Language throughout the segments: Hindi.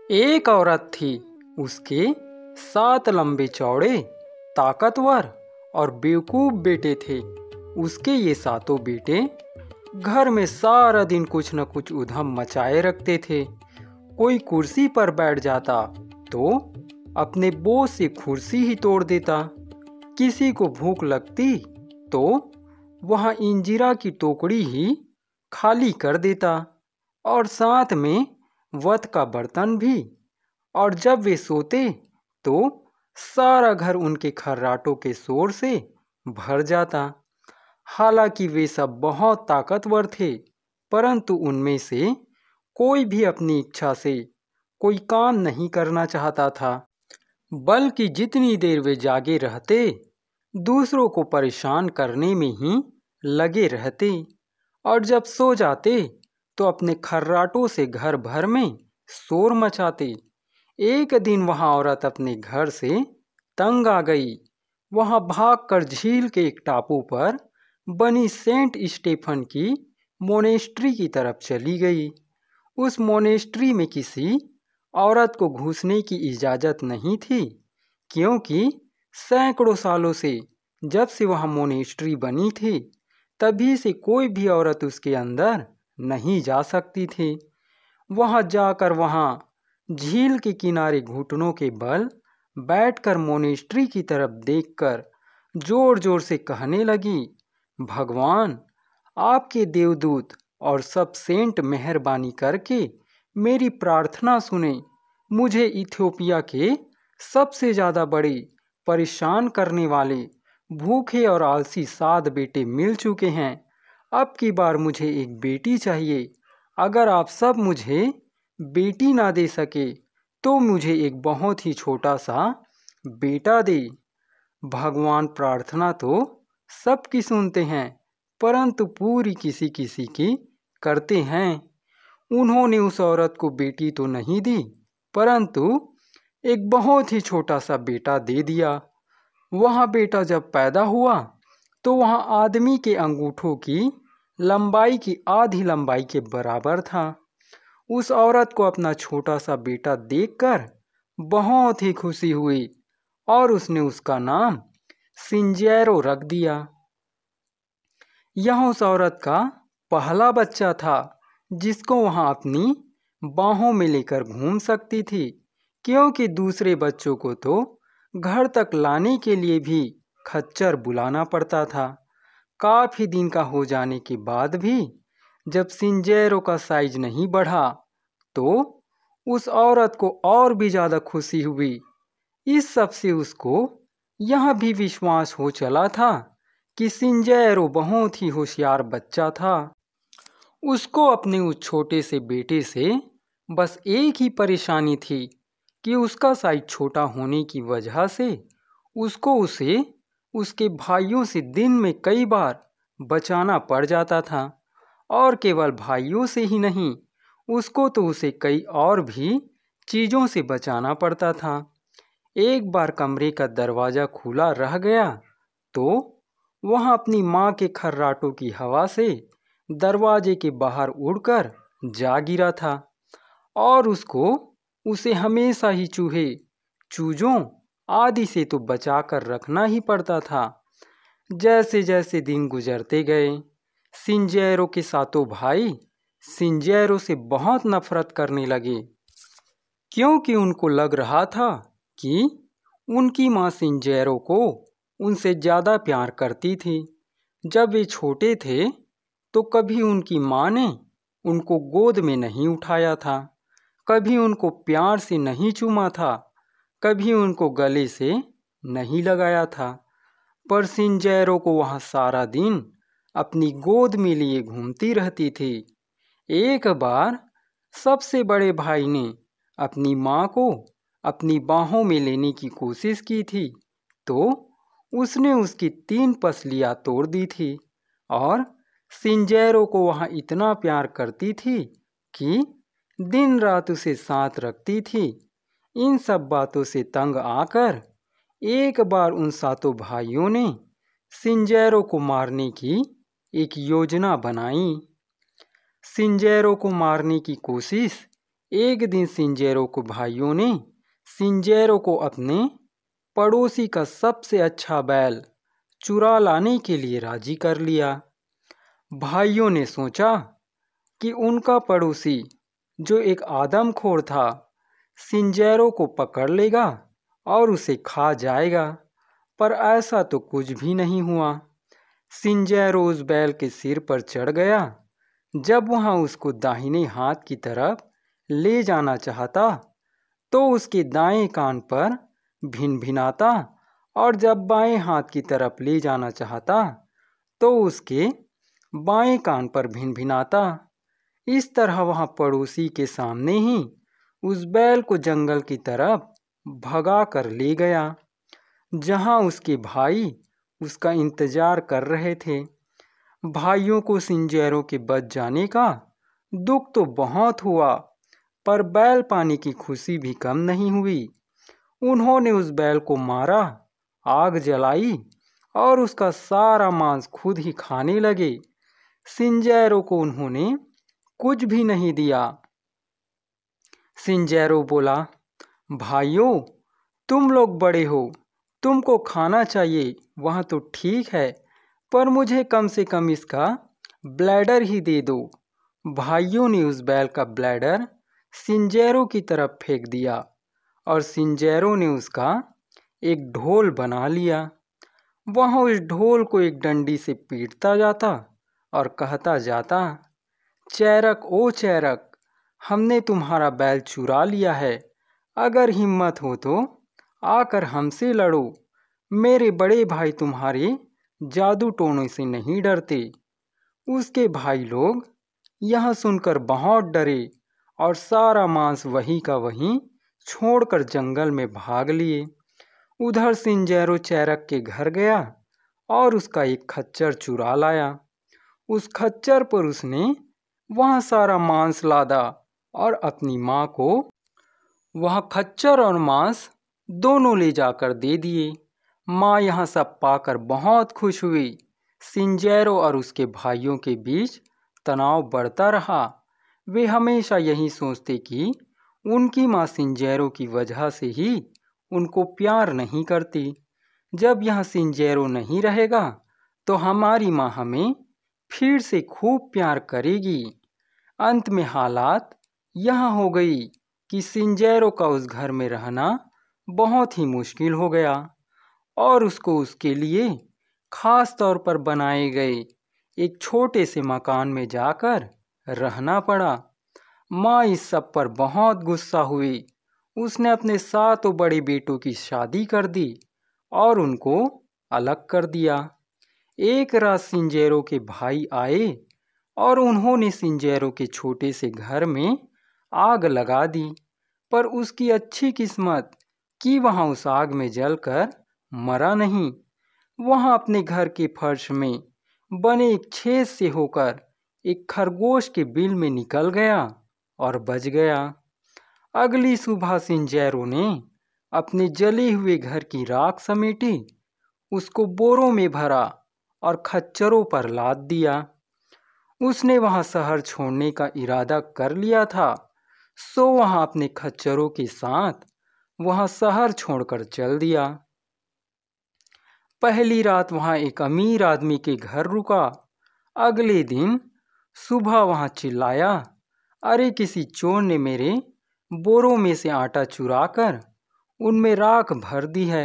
एक औरत थी। उसके 7 लंबे चौड़े, ताकतवर और बेवकूफ बेटे थे। उसके ये सातों बेटे घर में सारा दिन कुछ न कुछ उधम मचाए रखते थे। कोई कुर्सी पर बैठ जाता तो अपने बोझ से कुर्सी ही तोड़ देता। किसी को भूख लगती तो वहां इंजीरा की टोकरी ही खाली कर देता और साथ में वत का बर्तन भी। और जब वे सोते तो सारा घर उनके खर्राटों के शोर से भर जाता। हालांकि वे सब बहुत ताकतवर थे, परंतु उनमें से कोई भी अपनी इच्छा से कोई काम नहीं करना चाहता था, बल्कि जितनी देर वे जागे रहते दूसरों को परेशान करने में ही लगे रहते। और जब सो जाते तो अपने खर्राटों से घर भर में शोर मचाते। एक दिन वहां औरत अपने घर से तंग आ गई। वहां भागकर झील के एक टापू पर बनी सेंट स्टेफन की मोनेस्ट्री की तरफ चली गई। उस मोनेस्ट्री में किसी औरत को घुसने की इजाजत नहीं थी, क्योंकि सैकड़ों सालों से, जब से वहां मोनेस्ट्री बनी थी, तभी से कोई भी औरत उसके अंदर नहीं जा सकती थी। वहां जाकर वहां झील के किनारे घुटनों के बल बैठकर मोनेस्ट्री की तरफ देखकर जोर जोर से कहने लगी, भगवान, आपके देवदूत और सब सेंट मेहरबानी करके मेरी प्रार्थना सुने। मुझे इथियोपिया के सबसे ज्यादा बड़े परेशान करने वाले भूखे और आलसी 7 बेटे मिल चुके हैं। अब की बार मुझे एक बेटी चाहिए। अगर आप सब मुझे बेटी ना दे सके तो मुझे एक बहुत ही छोटा सा बेटा दे। भगवान प्रार्थना तो सबकी सुनते हैं, परंतु पूरी किसी किसी की करते हैं। उन्होंने उस औरत को बेटी तो नहीं दी, परंतु एक बहुत ही छोटा सा बेटा दे दिया। वह बेटा जब पैदा हुआ तो वह आदमी के अंगूठों की लंबाई की आधी लंबाई के बराबर था। उस औरत को अपना छोटा सा बेटा देखकर बहुत ही खुशी हुई और उसने उसका नाम सिंजेरो रख दिया। यह उस औरत का पहला बच्चा था जिसको वहां अपनी बाहों में लेकर घूम सकती थी, क्योंकि दूसरे बच्चों को तो घर तक लाने के लिए भी खच्चर बुलाना पड़ता था। काफी दिन का हो जाने के बाद भी जब सिंजेरो का साइज नहीं बढ़ा तो उस औरत को और भी ज्यादा खुशी हुई। इस सब से उसको यह भी विश्वास हो चला था कि सिंजेरो बहुत ही होशियार बच्चा था। उसको अपने उस छोटे से बेटे से बस एक ही परेशानी थी कि उसका साइज छोटा होने की वजह से उसको उसे उसके भाइयों से दिन में कई बार बचाना पड़ जाता था। और केवल भाइयों से ही नहीं, उसको तो उसे कई और भी चीजों से बचाना पड़ता था। एक बार कमरे का दरवाजा खुला रह गया तो वह अपनी माँ के खर्राटों की हवा से दरवाजे के बाहर उड़कर जा गिरा था और उसको उसे हमेशा ही चूहे, चूजों आदि से तो बचाकर रखना ही पड़ता था। जैसे जैसे दिन गुजरते गए, सिंजेरो के सातों भाई सिंजेरो से बहुत नफरत करने लगे, क्योंकि उनको लग रहा था कि उनकी माँ सिंजेरो को उनसे ज़्यादा प्यार करती थी। जब वे छोटे थे तो कभी उनकी माँ ने उनको गोद में नहीं उठाया था, कभी उनको प्यार से नहीं चूमा था, कभी उनको गले से नहीं लगाया था। पर सिंजेरो को वहाँ सारा दिन अपनी गोद में लिए घूमती रहती थी। एक बार सबसे बड़े भाई ने अपनी माँ को अपनी बाहों में लेने की कोशिश की थी तो उसने उसकी 3 पसलियाँ तोड़ दी थी और सिंजेरो को वहाँ इतना प्यार करती थी कि दिन रात उसे साथ रखती थी। इन सब बातों से तंग आकर एक बार उन सातों भाइयों ने सिंजेरो को मारने की एक योजना बनाई। सिंजेरो को मारने की कोशिश एक दिन सिंजेरो को भाइयों ने सिंजेरो को अपने पड़ोसी का सबसे अच्छा बैल चुरा लाने के लिए राजी कर लिया। भाइयों ने सोचा कि उनका पड़ोसी जो एक आदमखोर था सिंजेरो को पकड़ लेगा और उसे खा जाएगा, पर ऐसा तो कुछ भी नहीं हुआ। सिंजेरो उस बैल के सिर पर चढ़ गया। जब वहां उसको दाहिने हाथ की तरफ ले जाना चाहता तो उसके दाएं कान पर भिनभिनाता, और जब बाएं हाथ की तरफ ले जाना चाहता तो उसके बाएं कान पर भिनभिनाता। इस तरह वहां पड़ोसी के सामने ही उस बैल को जंगल की तरफ भगा कर ले गया, जहां उसके भाई उसका इंतजार कर रहे थे। भाइयों को सिंजेरो के बच जाने का दुख तो बहुत हुआ, पर बैल पाने की खुशी भी कम नहीं हुई। उन्होंने उस बैल को मारा, आग जलाई और उसका सारा मांस खुद ही खाने लगे। सिंजेरो को उन्होंने कुछ भी नहीं दिया। सिंजेरो बोला, भाइयों, तुम लोग बड़े हो, तुमको खाना चाहिए वहाँ तो ठीक है, पर मुझे कम से कम इसका ब्लैडर ही दे दो। भाइयों ने उस बैल का ब्लैडर सिंजेरो की तरफ फेंक दिया और सिंजेरो ने उसका एक ढोल बना लिया। वह उस ढोल को एक डंडी से पीटता जाता और कहता जाता, चैरक ओ चैरक, हमने तुम्हारा बैल चुरा लिया है। अगर हिम्मत हो तो आकर हमसे लड़ो। मेरे बड़े भाई तुम्हारे जादू टोने से नहीं डरते। उसके भाई लोग यह सुनकर बहुत डरे और सारा मांस वहीं का वहीं छोड़कर जंगल में भाग लिए। उधर सिंजेरो चैरक के घर गया और उसका एक खच्चर चुरा लाया। उस खच्चर पर उसने वह सारा मांस लादा और अपनी माँ को वह खच्चर और मांस दोनों ले जाकर दे दिए। माँ यह सब पाकर बहुत खुश हुई। सिंजेरो और उसके भाइयों के बीच तनाव बढ़ता रहा। वे हमेशा यही सोचते कि उनकी माँ सिंजेरो की वजह से ही उनको प्यार नहीं करती। जब यह सिंजेरो नहीं रहेगा तो हमारी माँ हमें फिर से खूब प्यार करेगी। अंत में हालात यह हो गई कि सिंजेरो का उस घर में रहना बहुत ही मुश्किल हो गया और उसको उसके लिए खास तौर पर बनाए गए एक छोटे से मकान में जाकर रहना पड़ा। माँ इस सब पर बहुत गुस्सा हुई। उसने अपने 7 बड़े बेटों की शादी कर दी और उनको अलग कर दिया। एक रात सिंजेरो के भाई आए और उन्होंने सिंजेरो के छोटे से घर में आग लगा दी, पर उसकी अच्छी किस्मत कि वहाँ उस आग में जलकर मरा नहीं। वहाँ अपने घर के फर्श में बने एक छेद से होकर एक खरगोश के बिल में निकल गया और बच गया। अगली सुबह सिंजेरो ने अपने जले हुए घर की राख समेटी, उसको बोरों में भरा और खच्चरों पर लाद दिया। उसने वहां शहर छोड़ने का इरादा कर लिया था, सो वहां अपने खच्चरों के साथ वहां शहर छोड़कर चल दिया। पहली रात वहां एक अमीर आदमी के घर रुका। अगले दिन सुबह वहां चिल्लाया, अरे किसी चोर ने मेरे बोरों में से आटा चुराकर उनमें राख भर दी है।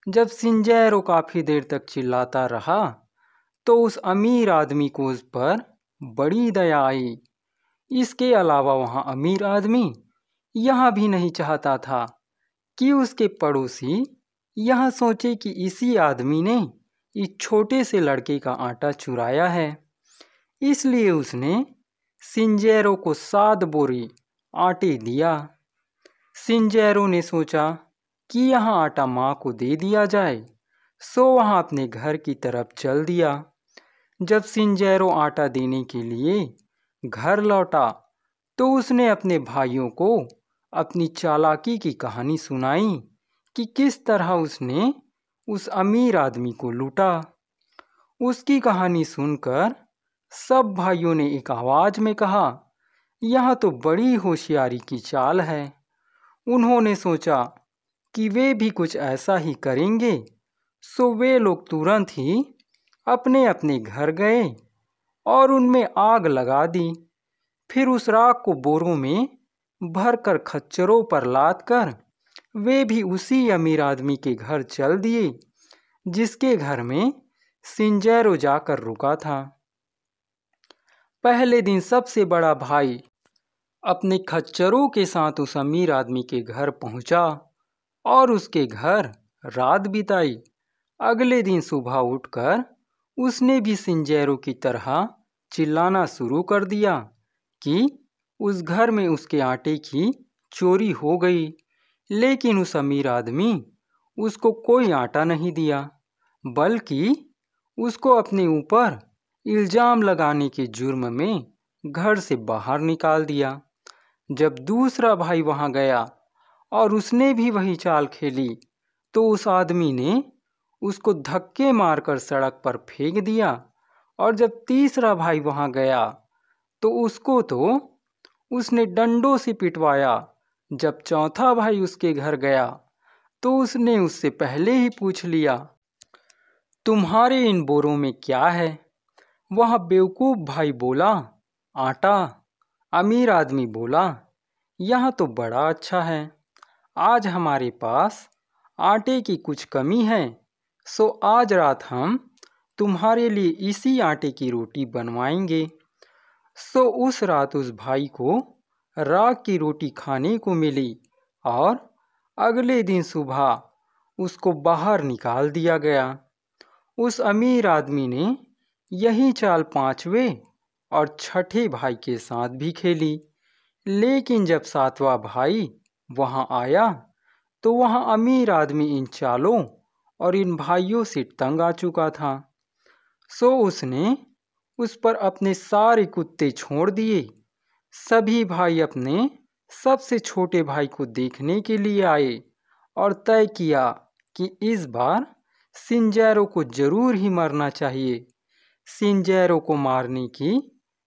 जब सिंजेरो काफी देर तक चिल्लाता रहा तो उस अमीर आदमी को उस पर बड़ी दया आई। इसके अलावा वहां अमीर आदमी यह भी नहीं चाहता था कि उसके पड़ोसी यह सोचे कि इसी आदमी ने इस छोटे से लड़के का आटा चुराया है। इसलिए उसने सिंजेरो को 7 बोरी आटे दिया। सिंजेरो ने सोचा कि यह आटा माँ को दे दिया जाए, सो वहाँ अपने घर की तरफ चल दिया। जब सिंजेरो आटा देने के लिए घर लौटा तो उसने अपने भाइयों को अपनी चालाकी की कहानी सुनाई कि किस तरह उसने उस अमीर आदमी को लूटा। उसकी कहानी सुनकर सब भाइयों ने एक आवाज में कहा, यह तो बड़ी होशियारी की चाल है। उन्होंने सोचा कि वे भी कुछ ऐसा ही करेंगे, सो वे लोग तुरंत ही अपने अपने घर गए और उनमें आग लगा दी। फिर उस राख को बोरों में भरकर खच्चरों पर लाद कर वे भी उसी अमीर आदमी के घर चल दिए जिसके घर में सिंजेरो जाकर रुका था। पहले दिन सबसे बड़ा भाई अपने खच्चरों के साथ उस अमीर आदमी के घर पहुंचा और उसके घर रात बिताई। अगले दिन सुबह उठकर उसने भी सिंजेरो की तरह चिल्लाना शुरू कर दिया कि उस घर में उसके आटे की चोरी हो गई। लेकिन उस अमीर आदमी उसको कोई आटा नहीं दिया, बल्कि उसको अपने ऊपर इल्जाम लगाने के जुर्म में घर से बाहर निकाल दिया। जब दूसरा भाई वहां गया और उसने भी वही चाल खेली, तो उस आदमी ने उसको धक्के मारकर सड़क पर फेंक दिया। और जब तीसरा भाई वहां गया तो उसने डंडों से पिटवाया। जब चौथा भाई उसके घर गया तो उसने उससे पहले ही पूछ लिया, तुम्हारे इन बोरों में क्या है? वह बेवकूफ भाई बोला, आटा। अमीर आदमी बोला, यह तो बड़ा अच्छा है, आज हमारे पास आटे की कुछ कमी है, सो आज रात हम तुम्हारे लिए इसी आटे की रोटी बनवाएंगे। सो उस रात उस भाई को राख की रोटी खाने को मिली और अगले दिन सुबह उसको बाहर निकाल दिया गया। उस अमीर आदमी ने यही चाल पांचवें और छठे भाई के साथ भी खेली। लेकिन जब सातवां भाई वहां आया तो वहां अमीर आदमी इन चालों और इन भाइयों से तंग आ चुका था। सो उसने उस पर अपने सारे कुत्ते छोड़ दिए। सभी भाई अपने सबसे छोटे भाई को देखने के लिए आए और तय किया कि इस बार सिंजेरो को जरूर ही मरना चाहिए। सिंजेरो को मारने की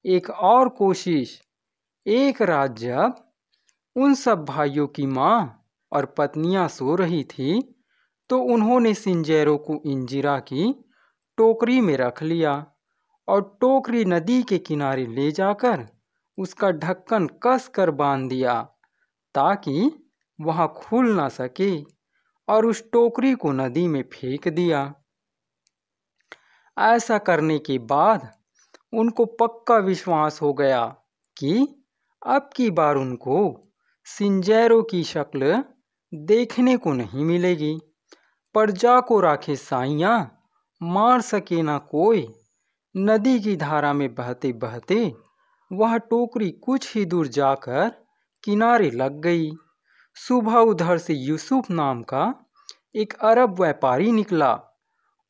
एक और कोशिश। एक रात जब उन सब भाइयों की माँ और पत्नियां सो रही थी, तो उन्होंने सिंजेरो को इंजिरा की टोकरी में रख लिया और टोकरी नदी के किनारे ले जाकर उसका ढक्कन कस कर बांध दिया ताकि वहां खुल ना सके, और उस टोकरी को नदी में फेंक दिया। ऐसा करने के बाद उनको पक्का विश्वास हो गया कि अब की बार उनको सिंजेरो की शक्ल देखने को नहीं मिलेगी। पर जाको राखे साइयां, मार सके ना कोई। नदी की धारा में बहते बहते वह टोकरी कुछ ही दूर जाकर किनारे लग गई। सुबह उधर से यूसुफ नाम का एक अरब व्यापारी निकला।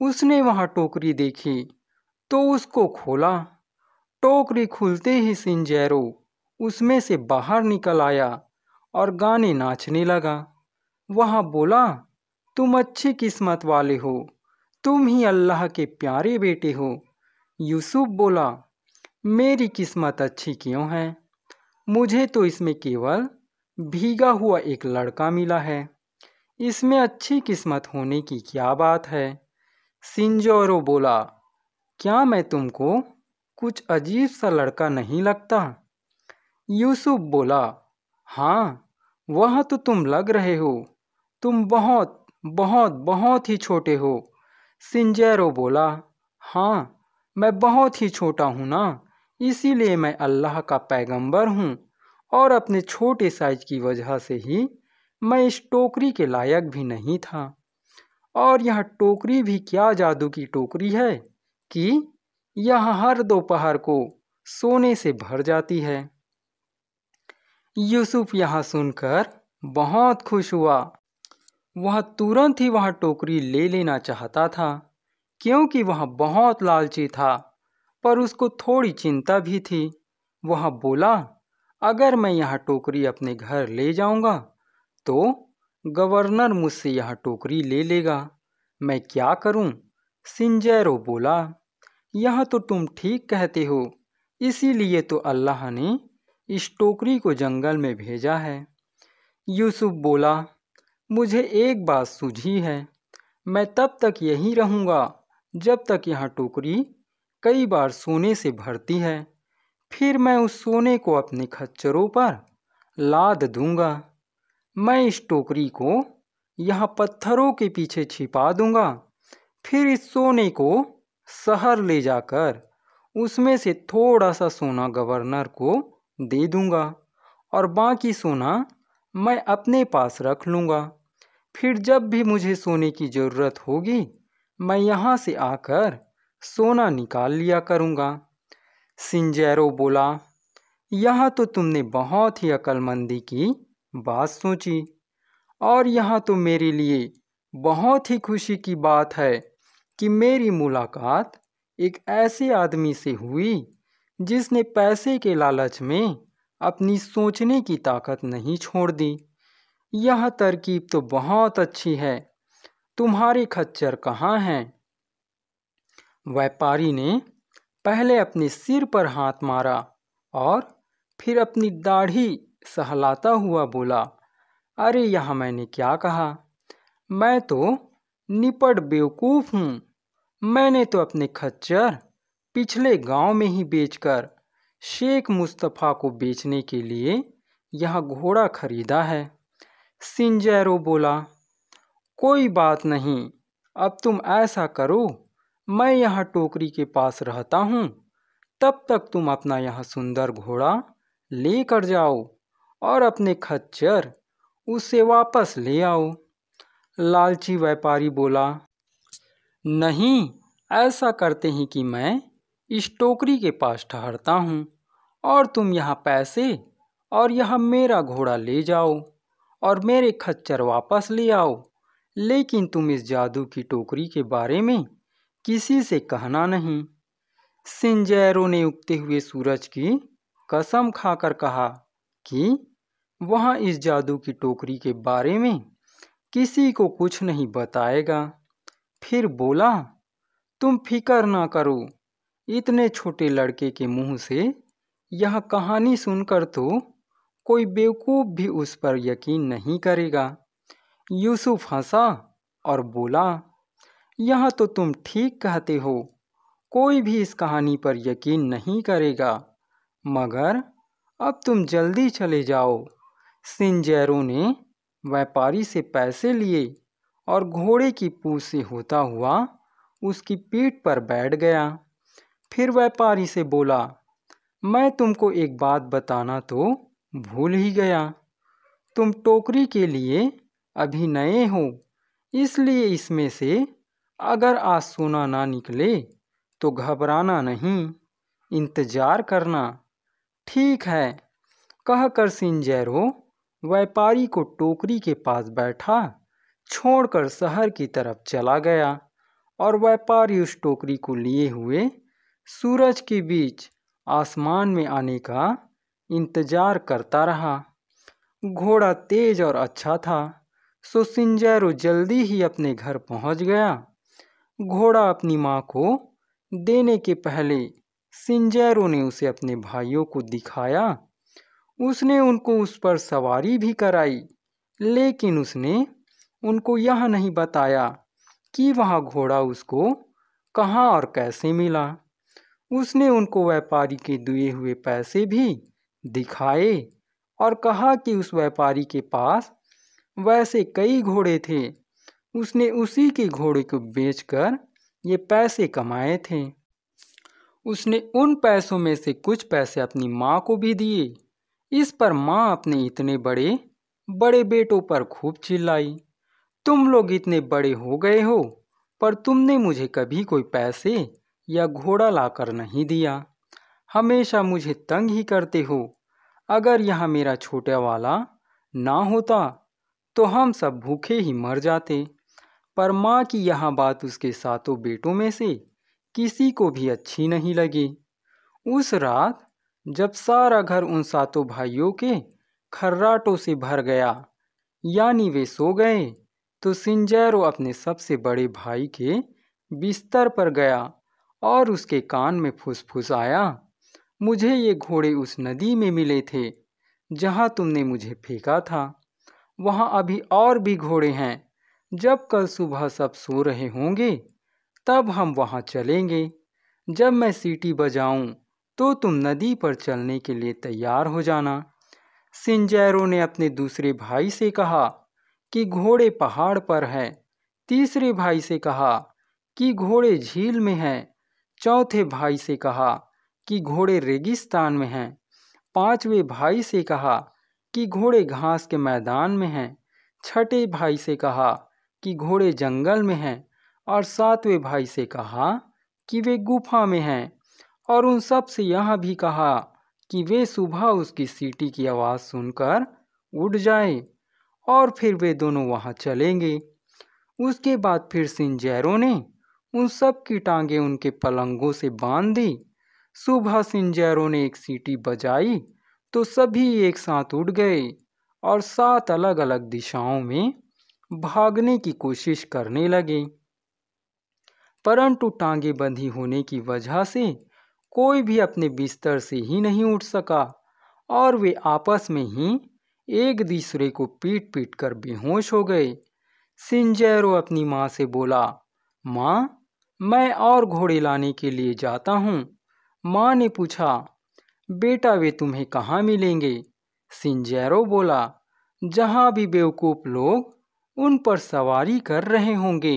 उसने वहां टोकरी देखी तो उसको खोला। टोकरी खुलते ही सिंजेरो उसमें से बाहर निकल आया और गाने नाचने लगा। वह बोला, तुम अच्छी किस्मत वाले हो, तुम ही अल्लाह के प्यारे बेटे हो। यूसुफ बोला, मेरी किस्मत अच्छी क्यों है? मुझे तो इसमें केवल भीगा हुआ एक लड़का मिला है, इसमें अच्छी किस्मत होने की क्या बात है? सिंजेरो बोला, क्या मैं तुमको कुछ अजीब सा लड़का नहीं लगता? यूसुफ बोला, हाँ, वह तो तुम लग रहे हो, तुम बहुत बहुत बहुत ही छोटे हो। सिंजेरो बोला, हाँ, मैं बहुत ही छोटा हूँ ना, इसीलिए मैं अल्लाह का पैगंबर हूँ और अपने छोटे साइज की वजह से ही मैं इस टोकरी के लायक भी नहीं था। और यह टोकरी भी क्या जादू की टोकरी है कि यह हर दोपहर को सोने से भर जाती है। यूसुफ यह सुनकर बहुत खुश हुआ। वह तुरंत ही वह टोकरी ले लेना चाहता था, क्योंकि वह बहुत लालची था, पर उसको थोड़ी चिंता भी थी। वह बोला, अगर मैं यह टोकरी अपने घर ले जाऊंगा तो गवर्नर मुझसे यह टोकरी ले लेगा, मैं क्या करूं? सिंजेरो बोला, यह तो तुम ठीक कहते हो, इसीलिए तो अल्लाह ने इस टोकरी को जंगल में भेजा है। यूसुफ बोला, मुझे एक बात सूझी है, मैं तब तक यहीं रहूँगा जब तक यहाँ टोकरी कई बार सोने से भरती है। फिर मैं उस सोने को अपने खच्चरों पर लाद दूंगा। मैं इस टोकरी को यहाँ पत्थरों के पीछे छिपा दूंगा। फिर इस सोने को शहर ले जाकर उसमें से थोड़ा सा सोना गवर्नर को दे दूंगा और बाकी सोना मैं अपने पास रख लूँगा। फिर जब भी मुझे सोने की ज़रूरत होगी मैं यहाँ से आकर सोना निकाल लिया करूँगा। सिंजेरो बोला, यहाँ तो तुमने बहुत ही अक्लमंदी की बात सोची और यहाँ तो मेरे लिए बहुत ही खुशी की बात है कि मेरी मुलाकात एक ऐसे आदमी से हुई जिसने पैसे के लालच में अपनी सोचने की ताकत नहीं छोड़ दी। यह तरकीब तो बहुत अच्छी है। तुम्हारे खच्चर कहाँ हैं? व्यापारी ने पहले अपने सिर पर हाथ मारा और फिर अपनी दाढ़ी सहलाता हुआ बोला, अरे यहाँ मैंने क्या कहा? मैं तो निपट बेवकूफ़ हूँ। मैंने तो अपने खच्चर पिछले गांव में ही बेचकर शेख मुस्तफ़ा को बेचने के लिए यह घोड़ा खरीदा है। सिंजेरो बोला, कोई बात नहीं, अब तुम ऐसा करो, मैं यहाँ टोकरी के पास रहता हूँ, तब तक तुम अपना यह सुंदर घोड़ा लेकर जाओ और अपने खच्चर उसे वापस ले आओ। लालची व्यापारी बोला, नहीं, ऐसा करते हैं कि मैं इस टोकरी के पास ठहरता हूँ और तुम यहाँ पैसे और यह मेरा घोड़ा ले जाओ और मेरे खच्चर वापस ले आओ, लेकिन तुम इस जादू की टोकरी के बारे में किसी से कहना नहीं। सिंजेरो ने उगते हुए सूरज की कसम खाकर कहा कि वहाँ इस जादू की टोकरी के बारे में किसी को कुछ नहीं बताएगा। फिर बोला, तुम फिक्र ना करो, इतने छोटे लड़के के मुंह से यह कहानी सुनकर तो कोई बेवकूफ़ भी उस पर यकीन नहीं करेगा। यूसुफ हंसा और बोला, यह तो तुम ठीक कहते हो, कोई भी इस कहानी पर यकीन नहीं करेगा, मगर अब तुम जल्दी चले जाओ। सिंजेरो ने व्यापारी से पैसे लिए और घोड़े की पूंछ से होता हुआ उसकी पीठ पर बैठ गया। फिर व्यापारी से बोला, मैं तुमको एक बात बताना तो भूल ही गया। तुम टोकरी के लिए अभी नए हो, इसलिए इसमें से अगर आज सोना ना निकले तो घबराना नहीं, इंतजार करना। ठीक है, कहकर सिंजेरो व्यापारी को टोकरी के पास बैठा छोड़कर शहर की तरफ चला गया और व्यापारी उस टोकरी को लिए हुए सूरज के बीच आसमान में आने का इंतजार करता रहा। घोड़ा तेज और अच्छा था, सो सिंजेरो जल्दी ही अपने घर पहुंच गया। घोड़ा अपनी माँ को देने के पहले सिंजेरो ने उसे अपने भाइयों को दिखाया। उसने उनको उस पर सवारी भी कराई, लेकिन उसने उनको यह नहीं बताया कि वह घोड़ा उसको कहाँ और कैसे मिला। उसने उनको व्यापारी के दिए हुए पैसे भी दिखाए और कहा कि उस व्यापारी के पास वैसे कई घोड़े थे, उसने उसी के घोड़े को बेचकर ये पैसे कमाए थे। उसने उन पैसों में से कुछ पैसे अपनी माँ को भी दिए। इस पर माँ अपने इतने बड़े बड़े बेटों पर खूब चिल्लाई, तुम लोग इतने बड़े हो गए हो पर तुमने मुझे कभी कोई पैसे या घोड़ा लाकर नहीं दिया, हमेशा मुझे तंग ही करते हो। अगर यहाँ मेरा छोटा वाला ना होता तो हम सब भूखे ही मर जाते। पर माँ की यह बात उसके सातों बेटों में से किसी को भी अच्छी नहीं लगी। उस रात जब सारा घर उन सातों भाइयों के खर्राटों से भर गया, यानी वे सो गए, तो सिंजेरो अपने सबसे बड़े भाई के बिस्तर पर गया और उसके कान में फुसफुसाया, मुझे ये घोड़े उस नदी में मिले थे जहाँ तुमने मुझे फेंका था। वहाँ अभी और भी घोड़े हैं। जब कल सुबह सब सो रहे होंगे तब हम वहाँ चलेंगे। जब मैं सीटी बजाऊं तो तुम नदी पर चलने के लिए तैयार हो जाना। सिंजेरो ने अपने दूसरे भाई से कहा कि घोड़े पहाड़ पर है। तीसरे भाई से कहा कि घोड़े झील में हैं। चौथे भाई से कहा कि घोड़े रेगिस्तान में हैं। पांचवें भाई से कहा कि घोड़े घास के मैदान में हैं। छठे भाई से कहा कि घोड़े जंगल में हैं। और सातवें भाई से कहा कि वे गुफा में हैं। और उन सब से यह भी कहा कि वे सुबह उसकी सीटी की आवाज़ सुनकर उठ जाएं और फिर वे दोनों वहां चलेंगे। उसके बाद फिर सिंजेरो ने उन सब की टांगें उनके पलंगों से बांध दी। सुबह सिंजेरो ने एक सीटी बजाई तो सभी एक साथ उठ गए और 7 अलग अलग दिशाओं में भागने की कोशिश करने लगे। परंतु टांगे बंधी होने की वजह से कोई भी अपने बिस्तर से ही नहीं उठ सका और वे आपस में ही एक दूसरे को पीट पीट कर बेहोश हो गए। सिंजेरो अपनी माँ से बोला, माँ, मैं और घोड़े लाने के लिए जाता हूँ। माँ ने पूछा, बेटा वे तुम्हें कहाँ मिलेंगे? सिंजेरो बोला, जहाँ भी बेवकूफ़ लोग उन पर सवारी कर रहे होंगे।